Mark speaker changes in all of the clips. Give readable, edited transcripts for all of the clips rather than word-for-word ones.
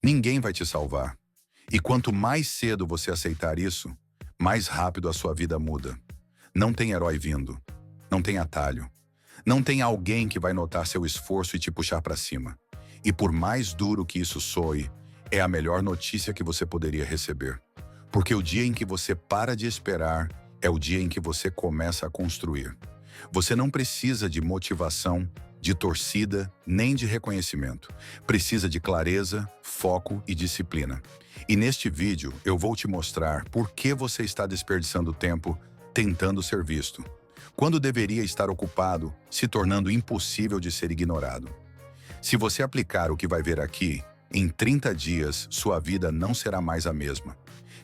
Speaker 1: Ninguém vai te salvar. E quanto mais cedo você aceitar isso, mais rápido a sua vida muda. Não tem herói vindo. Não tem atalho. Não tem alguém que vai notar seu esforço e te puxar para cima. E por mais duro que isso soe, é a melhor notícia que você poderia receber. Porque o dia em que você para de esperar é o dia em que você começa a construir. Você não precisa de motivação, de torcida, nem de reconhecimento. Precisa de clareza, foco e disciplina. E neste vídeo eu vou te mostrar por que você está desperdiçando tempo tentando ser visto, quando deveria estar ocupado, se tornando impossível de ser ignorado. Se você aplicar o que vai ver aqui, em 30 dias sua vida não será mais a mesma.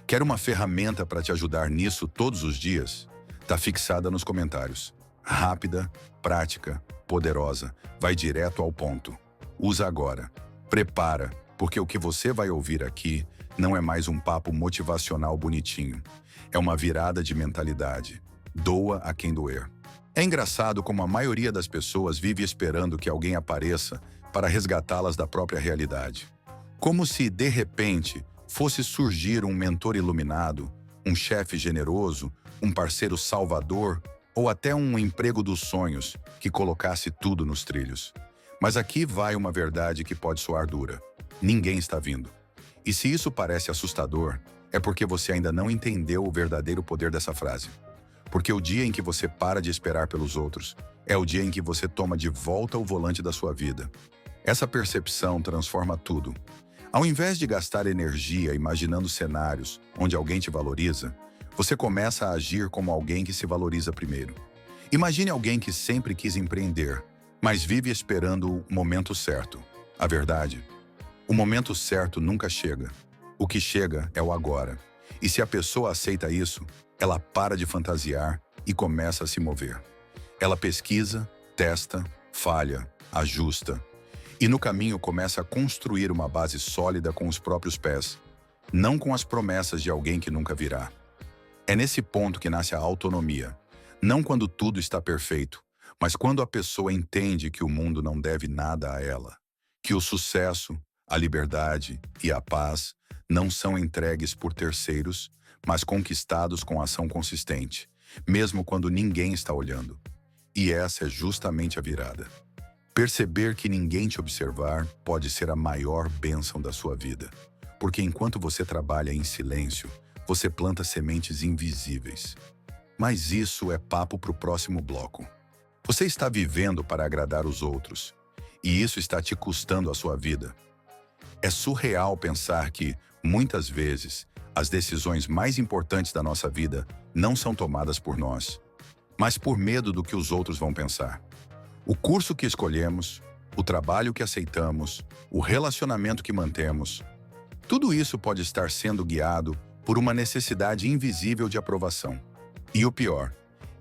Speaker 1: Quer uma ferramenta para te ajudar nisso todos os dias? Tá fixada nos comentários. Rápida, prática, poderosa, vai direto ao ponto. Usa agora. Prepara, porque o que você vai ouvir aqui não é mais um papo motivacional bonitinho. É uma virada de mentalidade. Doa a quem doer. É engraçado como a maioria das pessoas vive esperando que alguém apareça para resgatá-las da própria realidade. Como se, de repente, fosse surgir um mentor iluminado, um chefe generoso, um parceiro salvador ou até um emprego dos sonhos que colocasse tudo nos trilhos. Mas aqui vai uma verdade que pode soar dura. Ninguém está vindo. E se isso parece assustador, é porque você ainda não entendeu o verdadeiro poder dessa frase. Porque o dia em que você para de esperar pelos outros é o dia em que você toma de volta o volante da sua vida. Essa percepção transforma tudo. Ao invés de gastar energia imaginando cenários onde alguém te valoriza, você começa a agir como alguém que se valoriza primeiro. Imagine alguém que sempre quis empreender, mas vive esperando o momento certo. A verdade, o momento certo nunca chega. O que chega é o agora. E se a pessoa aceita isso, ela para de fantasiar e começa a se mover. Ela pesquisa, testa, falha, ajusta. E no caminho começa a construir uma base sólida com os próprios pés, não com as promessas de alguém que nunca virá. É nesse ponto que nasce a autonomia. Não quando tudo está perfeito, mas quando a pessoa entende que o mundo não deve nada a ela. Que o sucesso, a liberdade e a paz não são entregues por terceiros, mas conquistados com ação consistente, mesmo quando ninguém está olhando. E essa é justamente a virada. Perceber que ninguém te observar pode ser a maior bênção da sua vida, porque enquanto você trabalha em silêncio, você planta sementes invisíveis. Mas isso é papo para o próximo bloco. Você está vivendo para agradar os outros, e isso está te custando a sua vida. É surreal pensar que, muitas vezes, as decisões mais importantes da nossa vida não são tomadas por nós, mas por medo do que os outros vão pensar. O curso que escolhemos, o trabalho que aceitamos, o relacionamento que mantemos, tudo isso pode estar sendo guiado por uma necessidade invisível de aprovação. E o pior,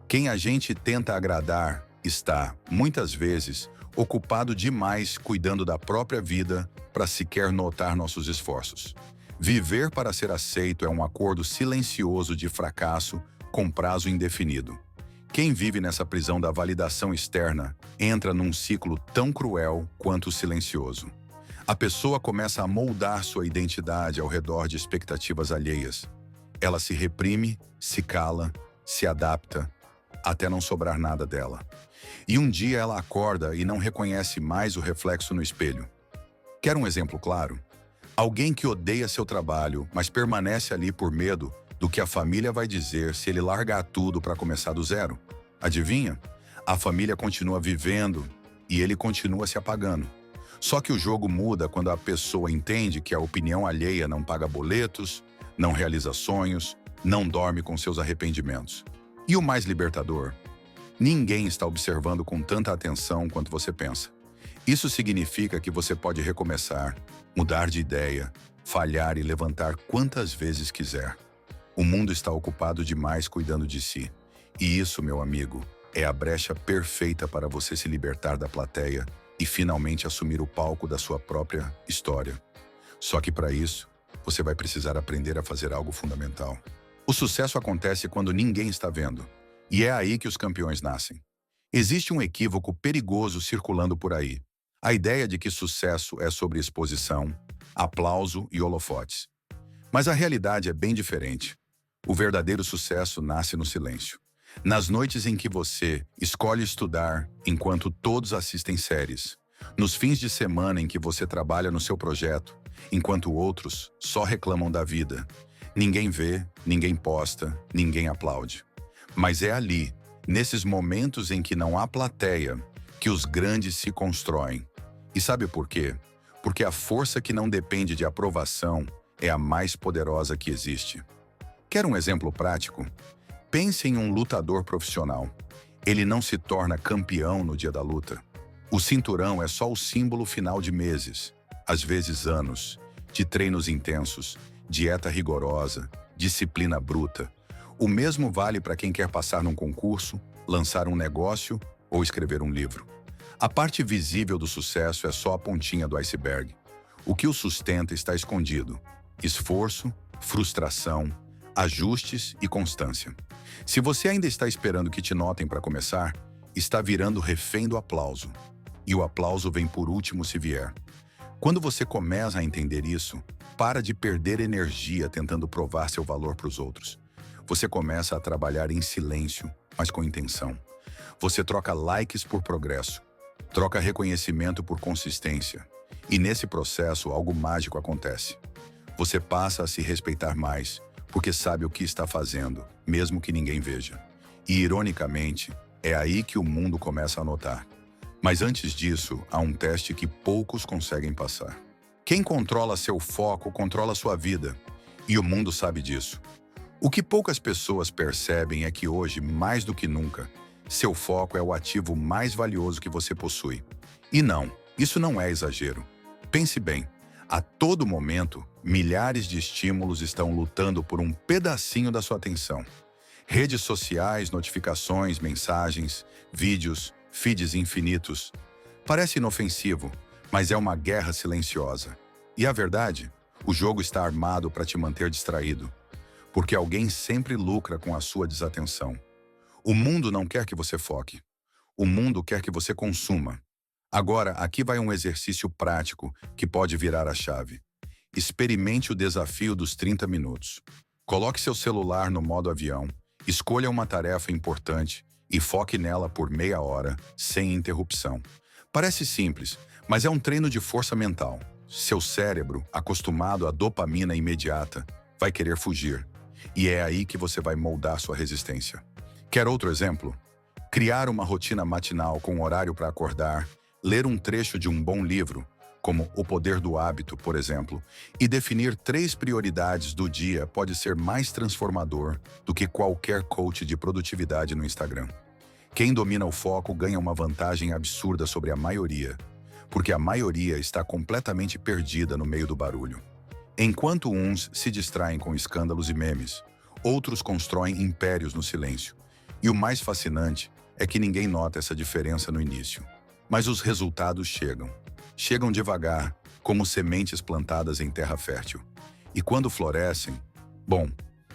Speaker 1: quem a gente tenta agradar está, muitas vezes, ocupado demais cuidando da própria vida para sequer notar nossos esforços. Viver para ser aceito é um acordo silencioso de fracasso com prazo indefinido. Quem vive nessa prisão da validação externa entra num ciclo tão cruel quanto silencioso. A pessoa começa a moldar sua identidade ao redor de expectativas alheias. Ela se reprime, se cala, se adapta, até não sobrar nada dela. E um dia ela acorda e não reconhece mais o reflexo no espelho. Quer um exemplo claro? Alguém que odeia seu trabalho, mas permanece ali por medo do que a família vai dizer se ele largar tudo para começar do zero. Adivinha? A família continua vivendo e ele continua se apagando. Só que o jogo muda quando a pessoa entende que a opinião alheia não paga boletos, não realiza sonhos, não dorme com seus arrependimentos. E o mais libertador? Ninguém está observando com tanta atenção quanto você pensa. Isso significa que você pode recomeçar, mudar de ideia, falhar e levantar quantas vezes quiser. O mundo está ocupado demais cuidando de si. E isso, meu amigo, é a brecha perfeita para você se libertar da plateia e finalmente assumir o palco da sua própria história. Só que para isso, você vai precisar aprender a fazer algo fundamental. O sucesso acontece quando ninguém está vendo. E é aí que os campeões nascem. Existe um equívoco perigoso circulando por aí. A ideia de que sucesso é sobre exposição, aplauso e holofotes. Mas a realidade é bem diferente. O verdadeiro sucesso nasce no silêncio. Nas noites em que você escolhe estudar enquanto todos assistem séries. Nos fins de semana em que você trabalha no seu projeto, enquanto outros só reclamam da vida. Ninguém vê, ninguém posta, ninguém aplaude. Mas é ali, nesses momentos em que não há plateia, que os grandes se constroem. E sabe por quê? Porque a força que não depende de aprovação é a mais poderosa que existe. Quer um exemplo prático? Pense em um lutador profissional. Ele não se torna campeão no dia da luta. O cinturão é só o símbolo final de meses, às vezes anos, de treinos intensos, dieta rigorosa, disciplina bruta. O mesmo vale para quem quer passar num concurso, lançar um negócio ou escrever um livro. A parte visível do sucesso é só a pontinha do iceberg. O que o sustenta está escondido: esforço, frustração, ajustes e constância. Se você ainda está esperando que te notem para começar, está virando refém do aplauso. E o aplauso vem por último se vier. Quando você começa a entender isso, para de perder energia tentando provar seu valor para os outros. Você começa a trabalhar em silêncio, mas com intenção. Você troca likes por progresso, troca reconhecimento por consistência. E nesse processo, algo mágico acontece. Você passa a se respeitar mais, porque sabe o que está fazendo, mesmo que ninguém veja. E, ironicamente, é aí que o mundo começa a notar. Mas antes disso, há um teste que poucos conseguem passar. Quem controla seu foco, controla sua vida. E o mundo sabe disso. O que poucas pessoas percebem é que hoje, mais do que nunca, seu foco é o ativo mais valioso que você possui. E não, isso não é exagero. Pense bem, a todo momento, milhares de estímulos estão lutando por um pedacinho da sua atenção. Redes sociais, notificações, mensagens, vídeos, feeds infinitos. Parece inofensivo, mas é uma guerra silenciosa. E a verdade? O jogo está armado para te manter distraído. Porque alguém sempre lucra com a sua desatenção. O mundo não quer que você foque. O mundo quer que você consuma. Agora, aqui vai um exercício prático que pode virar a chave. Experimente o desafio dos 30 minutos. Coloque seu celular no modo avião, escolha uma tarefa importante e foque nela por meia hora, sem interrupção. Parece simples, mas é um treino de força mental. Seu cérebro, acostumado à dopamina imediata, vai querer fugir. E é aí que você vai moldar sua resistência. Quer outro exemplo? Criar uma rotina matinal com horário para acordar, ler um trecho de um bom livro, como O Poder do Hábito, por exemplo, e definir 3 prioridades do dia pode ser mais transformador do que qualquer coach de produtividade no Instagram. Quem domina o foco ganha uma vantagem absurda sobre a maioria, porque a maioria está completamente perdida no meio do barulho. Enquanto uns se distraem com escândalos e memes, outros constroem impérios no silêncio. E o mais fascinante é que ninguém nota essa diferença no início. Mas os resultados chegam. Chegam devagar, como sementes plantadas em terra fértil. E quando florescem, bom,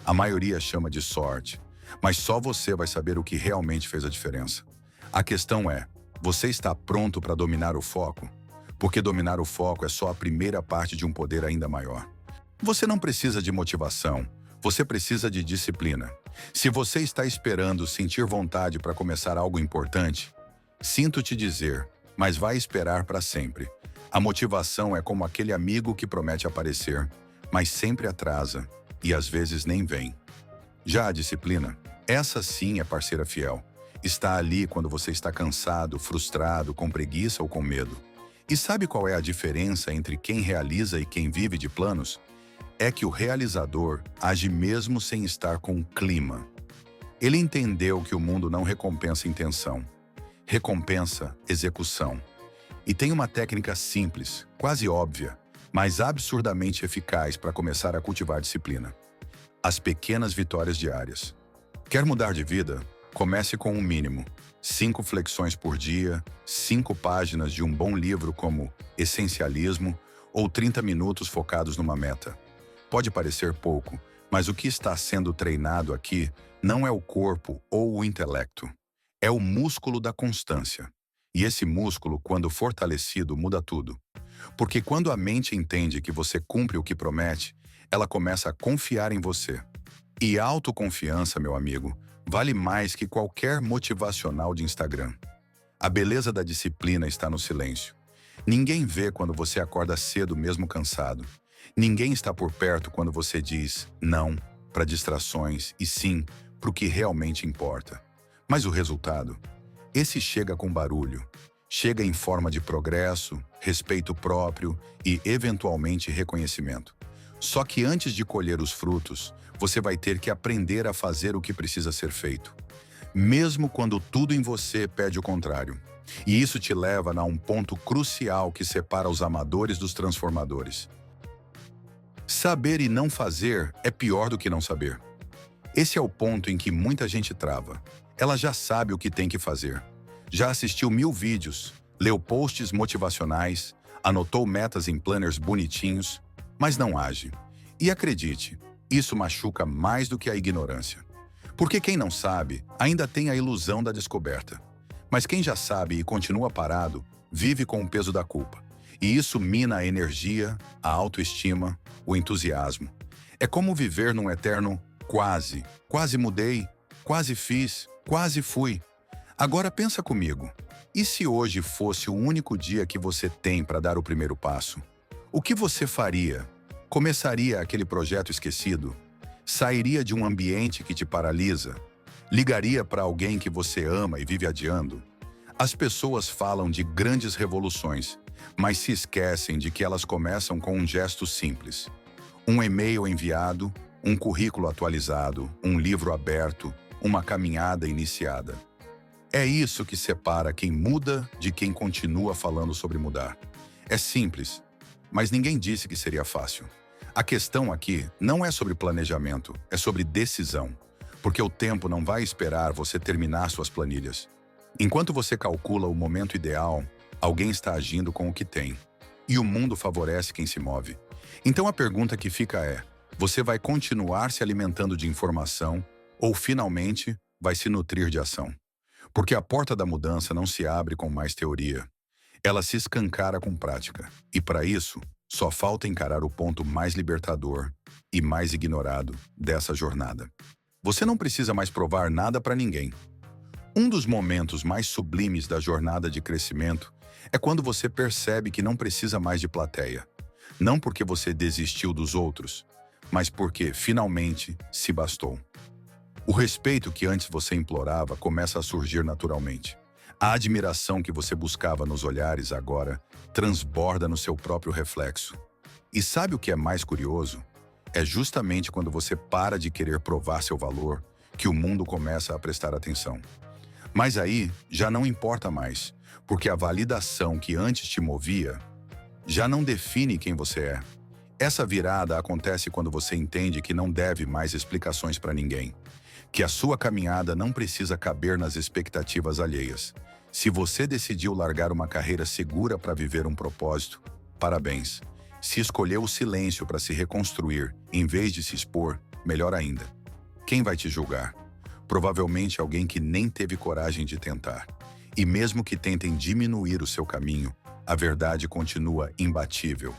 Speaker 1: a maioria chama de sorte, mas só você vai saber o que realmente fez a diferença. A questão é, você está pronto para dominar o foco? Porque dominar o foco é só a primeira parte de um poder ainda maior. Você não precisa de motivação, você precisa de disciplina. Se você está esperando sentir vontade para começar algo importante, sinto te dizer, mas vai esperar para sempre. A motivação é como aquele amigo que promete aparecer, mas sempre atrasa e às vezes nem vem. Já a disciplina, essa sim é parceira fiel. Está ali quando você está cansado, frustrado, com preguiça ou com medo. E sabe qual é a diferença entre quem realiza e quem vive de planos? É que o realizador age mesmo sem estar com o clima. Ele entendeu que o mundo não recompensa intenção, recompensa execução. E tem uma técnica simples, quase óbvia, mas absurdamente eficaz para começar a cultivar disciplina. As pequenas vitórias diárias. Quer mudar de vida? Comece com um mínimo. 5 flexões por dia, 5 páginas de um bom livro como Essencialismo ou 30 minutos focados numa meta. Pode parecer pouco, mas o que está sendo treinado aqui não é o corpo ou o intelecto. É o músculo da constância. E esse músculo, quando fortalecido, muda tudo. Porque quando a mente entende que você cumpre o que promete, ela começa a confiar em você. E autoconfiança, meu amigo, vale mais que qualquer motivacional de Instagram. A beleza da disciplina está no silêncio. Ninguém vê quando você acorda cedo mesmo cansado. Ninguém está por perto quando você diz não para distrações e sim para o que realmente importa. Mas o resultado? Esse chega com barulho. Chega em forma de progresso, respeito próprio e, eventualmente, reconhecimento. Só que antes de colher os frutos, você vai ter que aprender a fazer o que precisa ser feito. Mesmo quando tudo em você pede o contrário. E isso te leva a um ponto crucial que separa os amadores dos transformadores. Saber e não fazer é pior do que não saber. Esse é o ponto em que muita gente trava. Ela já sabe o que tem que fazer. Já assistiu 1000 vídeos, leu posts motivacionais, anotou metas em planners bonitinhos, mas não age. E acredite, isso machuca mais do que a ignorância. Porque quem não sabe ainda tem a ilusão da descoberta. Mas quem já sabe e continua parado, vive com o peso da culpa. E isso mina a energia, a autoestima, o entusiasmo. É como viver num eterno quase. Quase mudei, quase fiz, quase fui. Agora pensa comigo. E se hoje fosse o único dia que você tem para dar o primeiro passo? O que você faria? Começaria aquele projeto esquecido? Sairia de um ambiente que te paralisa? Ligaria para alguém que você ama e vive adiando? As pessoas falam de grandes revoluções, mas se esquecem de que elas começam com um gesto simples. Um e-mail enviado, um currículo atualizado, um livro aberto, uma caminhada iniciada. É isso que separa quem muda de quem continua falando sobre mudar. É simples, mas ninguém disse que seria fácil. A questão aqui não é sobre planejamento, é sobre decisão. Porque o tempo não vai esperar você terminar suas planilhas. Enquanto você calcula o momento ideal, alguém está agindo com o que tem. E o mundo favorece quem se move. Então a pergunta que fica é: você vai continuar se alimentando de informação ou finalmente vai se nutrir de ação? Porque a porta da mudança não se abre com mais teoria. Ela se escancara com prática. E para isso, só falta encarar o ponto mais libertador e mais ignorado dessa jornada. Você não precisa mais provar nada para ninguém. Um dos momentos mais sublimes da jornada de crescimento é quando você percebe que não precisa mais de plateia. Não porque você desistiu dos outros, mas porque, finalmente, se bastou. O respeito que antes você implorava começa a surgir naturalmente. A admiração que você buscava nos olhares agora transborda no seu próprio reflexo. E sabe o que é mais curioso? É justamente quando você para de querer provar seu valor que o mundo começa a prestar atenção. Mas aí já não importa mais, porque a validação que antes te movia já não define quem você é. Essa virada acontece quando você entende que não deve mais explicações para ninguém, que a sua caminhada não precisa caber nas expectativas alheias. Se você decidiu largar uma carreira segura para viver um propósito, parabéns. Se escolheu o silêncio para se reconstruir, em vez de se expor, melhor ainda. Quem vai te julgar? Provavelmente alguém que nem teve coragem de tentar. E mesmo que tentem diminuir o seu caminho, a verdade continua imbatível.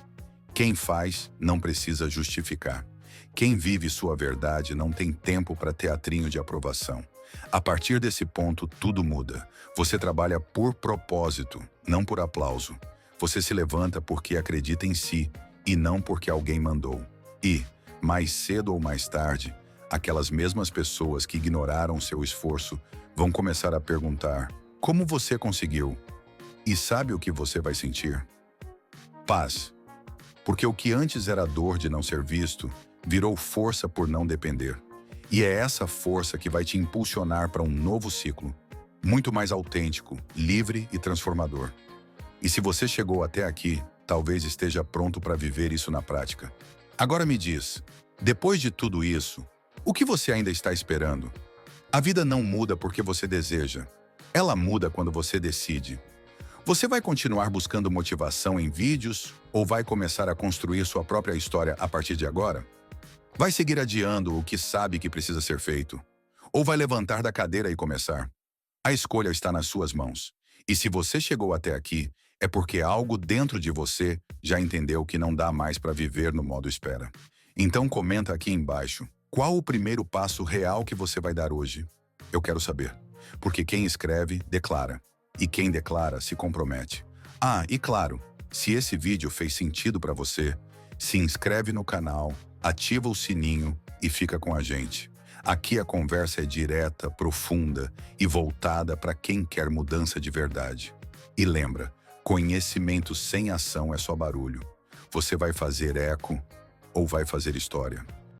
Speaker 1: Quem faz não precisa justificar. Quem vive sua verdade não tem tempo para teatrinho de aprovação. A partir desse ponto, tudo muda. Você trabalha por propósito, não por aplauso. Você se levanta porque acredita em si e não porque alguém mandou. E, mais cedo ou mais tarde, aquelas mesmas pessoas que ignoraram seu esforço vão começar a perguntar: como você conseguiu? E sabe o que você vai sentir? Paz. Porque o que antes era dor de não ser visto, virou força por não depender. E é essa força que vai te impulsionar para um novo ciclo, muito mais autêntico, livre e transformador. E se você chegou até aqui, talvez esteja pronto para viver isso na prática. Agora me diz, depois de tudo isso, o que você ainda está esperando? A vida não muda porque você deseja. Ela muda quando você decide. Você vai continuar buscando motivação em vídeos ou vai começar a construir sua própria história a partir de agora? Vai seguir adiando o que sabe que precisa ser feito? Ou vai levantar da cadeira e começar? A escolha está nas suas mãos. E se você chegou até aqui, É porque algo dentro de você já entendeu que não dá mais para viver no modo espera. Então comenta aqui embaixo, qual o primeiro passo real que você vai dar hoje? Eu quero saber. Porque quem escreve, declara. E quem declara, se compromete. Ah, e claro, se esse vídeo fez sentido para você, se inscreve no canal, ativa o sininho e fica com a gente. Aqui a conversa é direta, profunda e voltada para quem quer mudança de verdade. E lembra, conhecimento sem ação é só barulho. Você vai fazer eco ou vai fazer história?